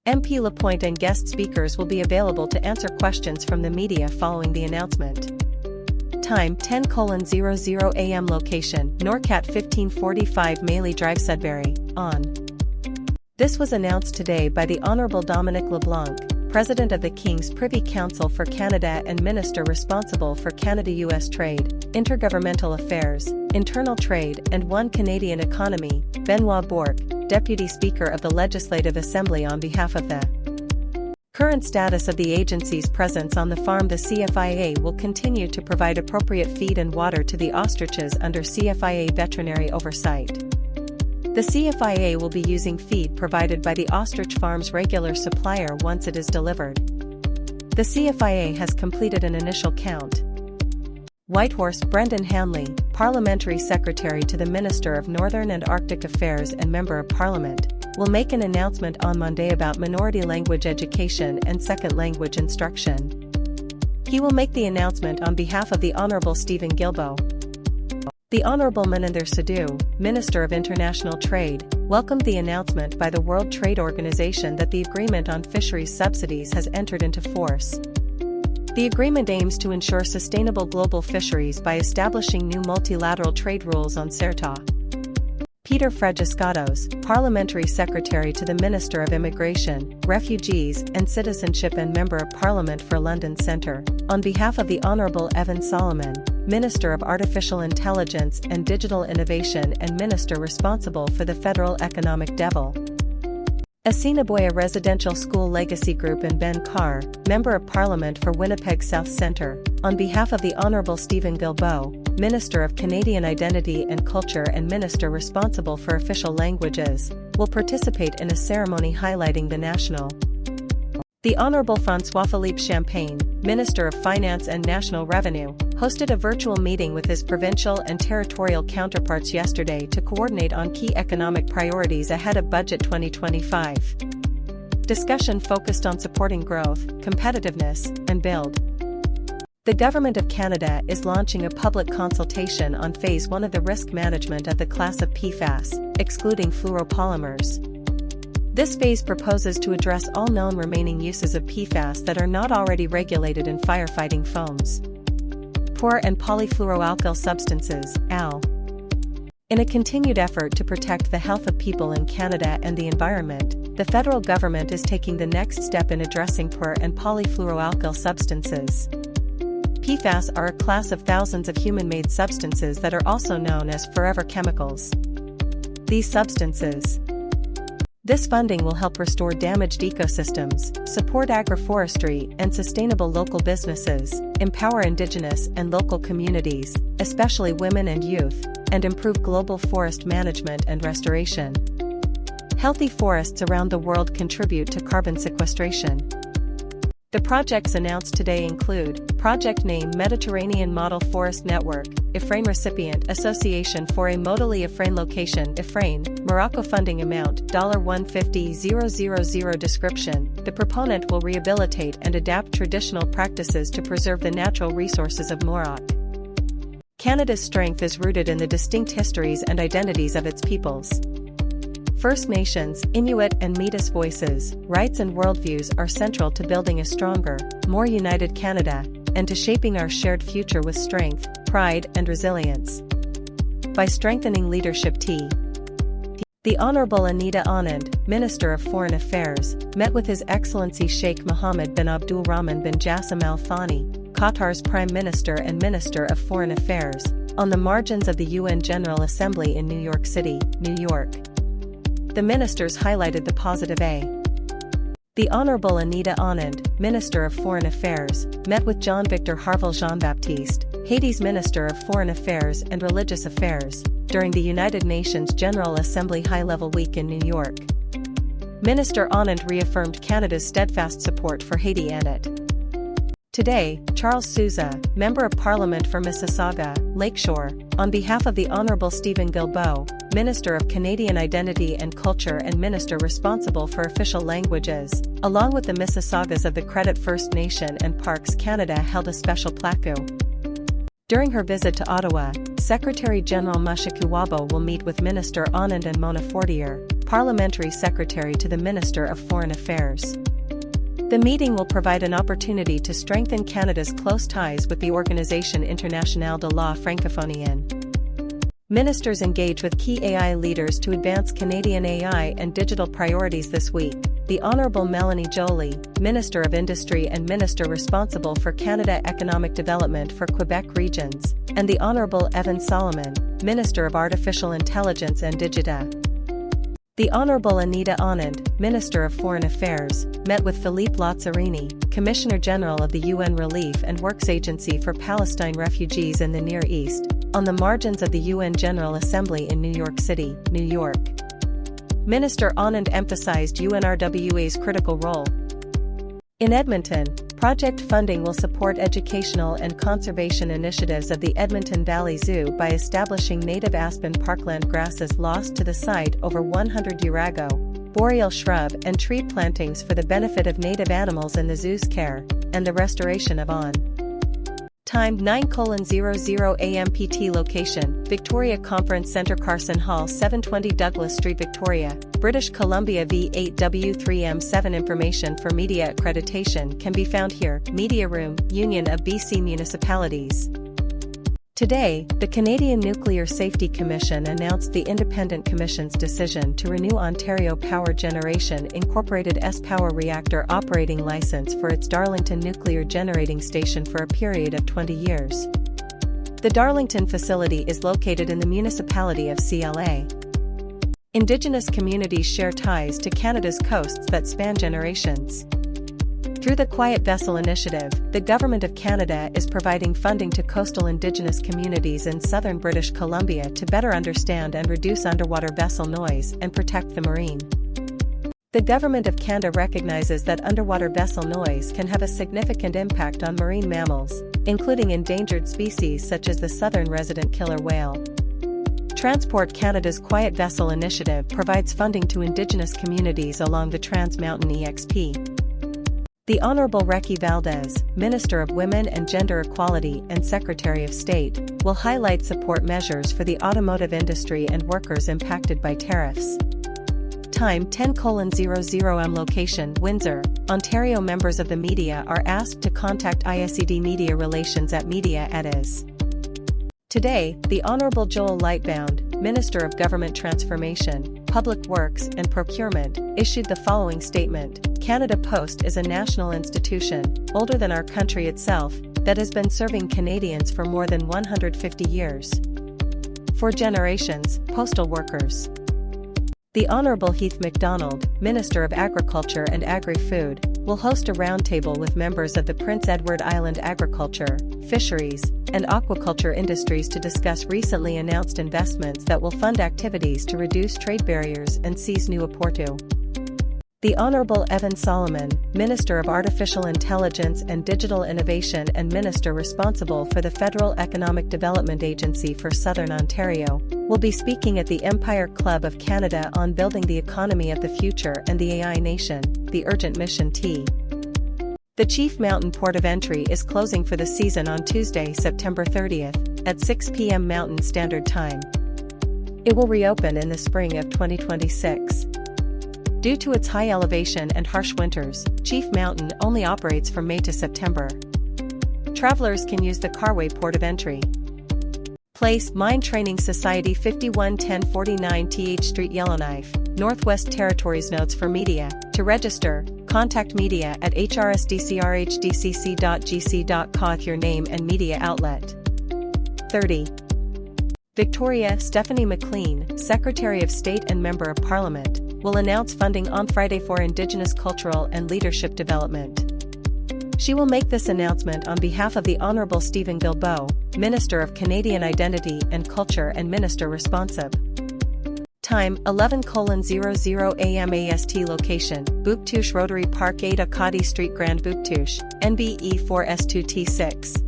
MP Lapointe and guest speakers will be available to answer questions from the media following the announcement. Time 10:00 a.m. Location Norcat 1545 Mailey Drive Sudbury, On. This was announced today by the Honourable Dominic LeBlanc, President of the King's Privy Council for Canada and Minister responsible for Canada-US Trade, Intergovernmental Affairs, Internal Trade and One Canadian Economy, Benoit Bourque, Deputy Speaker of the Legislative Assembly on behalf of the current status of the agency's presence on the farm. The CFIA will continue to provide appropriate feed and water to the ostriches under CFIA veterinary oversight. The CFIA will be using feed provided by the ostrich farm's regular supplier once it is delivered. The CFIA has completed an initial count. Whitehorse Brendan Hanley, Parliamentary Secretary to the Minister of Northern and Arctic Affairs and Member of Parliament, will make an announcement on Monday about minority language education and second language instruction. He will make the announcement on behalf of the Honourable Stephen Guilbeault. The Honourable Maninder Sidhu, Minister of International Trade, welcomed the announcement by the World Trade Organization that the Agreement on Fisheries Subsidies has entered into force. The agreement aims to ensure sustainable global fisheries by establishing new multilateral trade rules on CERTA. Peter Fragiskatos, Parliamentary Secretary to the Minister of Immigration, Refugees and Citizenship and Member of Parliament for London Centre, on behalf of the Honourable Evan Solomon, Minister of Artificial Intelligence and Digital Innovation and Minister responsible for the Federal Economic Development. Assiniboia Residential School Legacy Group and Ben Carr, Member of Parliament for Winnipeg South Centre, on behalf of the Honourable Stephen Guilbeault, Minister of Canadian Identity and Culture and Minister responsible for official languages, will participate in a ceremony highlighting the national. The Honourable François-Philippe Champagne, Minister of Finance and National Revenue, hosted a virtual meeting with his provincial and territorial counterparts yesterday to coordinate on key economic priorities ahead of Budget 2025. Discussion focused on supporting growth, competitiveness, and build. The Government of Canada is launching a public consultation on Phase 1 of the risk management of the class of PFAS, excluding fluoropolymers. This phase proposes to address all known remaining uses of PFAS that are not already regulated in firefighting foams. Pour and polyfluoroalkyl substances, AL. In a continued effort to protect the health of people in Canada and the environment, the federal government is taking the next step in addressing pour and polyfluoroalkyl substances. PFAS are a class of thousands of human-made substances that are also known as forever chemicals. These substances. This funding will help restore damaged ecosystems, support agroforestry and sustainable local businesses, empower Indigenous and local communities, especially women and youth, and improve global forest management and restoration. Healthy forests around the world contribute to carbon sequestration. The projects announced today include project name Mediterranean Model Forest Network, IFRAIN recipient Association for a Modally IFRAIN location IFRAIN, Morocco funding amount $150,000 description. The proponent will rehabilitate and adapt traditional practices to preserve the natural resources of Morocco. Canada's strength is rooted in the distinct histories and identities of its peoples. First Nations, Inuit and Métis voices, rights and worldviews are central to building a stronger, more united Canada, and to shaping our shared future with strength, pride and resilience. By strengthening leadership The Honourable Anita Anand, Minister of Foreign Affairs, met with His Excellency Sheikh Mohammed bin Abdul Rahman bin Jassim Al Thani, Qatar's Prime Minister and Minister of Foreign Affairs, on the margins of the UN General Assembly in New York City, New York. The ministers highlighted the positive The Honourable Anita Anand, Minister of Foreign Affairs, met with Jean-Victor Harvel Jean-Baptiste, Haiti's Minister of Foreign Affairs and Religious Affairs, during the United Nations General Assembly High-Level Week in New York. Minister Anand reaffirmed Canada's steadfast support for Haiti and it. Today, Charles Sousa, Member of Parliament for Mississauga, Lakeshore, on behalf of the Honourable Stephen Guilbeault, Minister of Canadian Identity and Culture and Minister responsible for official languages, along with the Mississaugas of the Credit First Nation and Parks Canada, held a special plaque. During her visit to Ottawa, Secretary-General Mushikiwabo will meet with Minister Anand and Mona Fortier, Parliamentary Secretary to the Minister of Foreign Affairs. The meeting will provide an opportunity to strengthen Canada's close ties with the Organisation Internationale de la Francophonie. Ministers engage with key AI leaders to advance Canadian AI and digital priorities this week. The Honourable Mélanie Joly, Minister of Industry and Minister responsible for Canada Economic Development for Quebec Regions, and the Honourable Evan Solomon, Minister of Artificial Intelligence and Digita. The Honourable Anita Anand, Minister of Foreign Affairs, met with Philippe Lazzarini, Commissioner General of the UN Relief and Works Agency for Palestine Refugees in the Near East, on the margins of the UN General Assembly in New York City, New York. Minister Anand emphasized UNRWA's critical role. In Edmonton, project funding will support educational and conservation initiatives of the Edmonton Valley Zoo by establishing native aspen parkland grasses lost to the site over 100 year ago, boreal shrub and tree plantings for the benefit of native animals in the zoo's care, and the restoration of on. Time 9:00 AM PT Location, Victoria Conference Centre Carson Hall 720 Douglas Street Victoria, British Columbia V8W3M7 Information for media accreditation can be found here, Media Room, Union of BC Municipalities. Today, the Canadian Nuclear Safety Commission announced the Independent Commission's decision to renew Ontario Power Generation Incorporated S-Power reactor operating licence for its Darlington Nuclear Generating Station for a period of 20 years. The Darlington facility is located in the municipality of CLA. Indigenous communities share ties to Canada's coasts that span generations. Through the Quiet Vessel Initiative, the Government of Canada is providing funding to coastal Indigenous communities in southern British Columbia to better understand and reduce underwater vessel noise and protect the marine. The Government of Canada recognizes that underwater vessel noise can have a significant impact on marine mammals, including endangered species such as the southern resident killer whale. Transport Canada's Quiet Vessel Initiative provides funding to Indigenous communities along the Trans Mountain EXP. The Honourable Recky Valdez, Minister of Women and Gender Equality and Secretary of State, will highlight support measures for the automotive industry and workers impacted by tariffs. Time 10:00 AM Location, Windsor, Ontario. Members of the media are asked to contact ISED Media Relations at media@is. Today, the Honourable Joel Lightbound, Minister of Government Transformation, Public Works and Procurement, issued the following statement: Canada Post is a national institution, older than our country itself, that has been serving Canadians for more than 150 years. For generations, postal workers. The Honourable Heath MacDonald, Minister of Agriculture and Agri-Food, will host a roundtable with members of the Prince Edward Island agriculture, fisheries, and aquaculture industries to discuss recently announced investments that will fund activities to reduce trade barriers and seize new Oporto. The Honourable Evan Solomon, Minister of Artificial Intelligence and Digital Innovation and Minister responsible for the Federal Economic Development Agency for Southern Ontario, will be speaking at the Empire Club of Canada on building the economy of the future and the AI nation, the Urgent Mission T. The Chief Mountain Port of Entry is closing for the season on Tuesday, September 30th, at 6 p.m. Mountain Standard Time. It will reopen in the spring of 2026. Due to its high elevation and harsh winters, Chief Mountain only operates from May to September. Travelers can use the Carway Port of Entry. Place: Mine Training Society 511049 TH Street Yellowknife, Northwest Territories. Notes for media. To register, contact media at hrsdcrhdcc.gc.ca with your name and media outlet. 30. Victoria. Stephanie McLean, Secretary of State and Member of Parliament, will announce funding on Friday for Indigenous cultural and leadership development. She will make this announcement on behalf of the Honourable Stephen Guilbeault, Minister of Canadian Identity and Culture and Minister responsive. Time 11:00 AM AST Location, Bouctouche Rotary Park 8 Acadie Street Grand Bouctouche, NBE 4S2T6.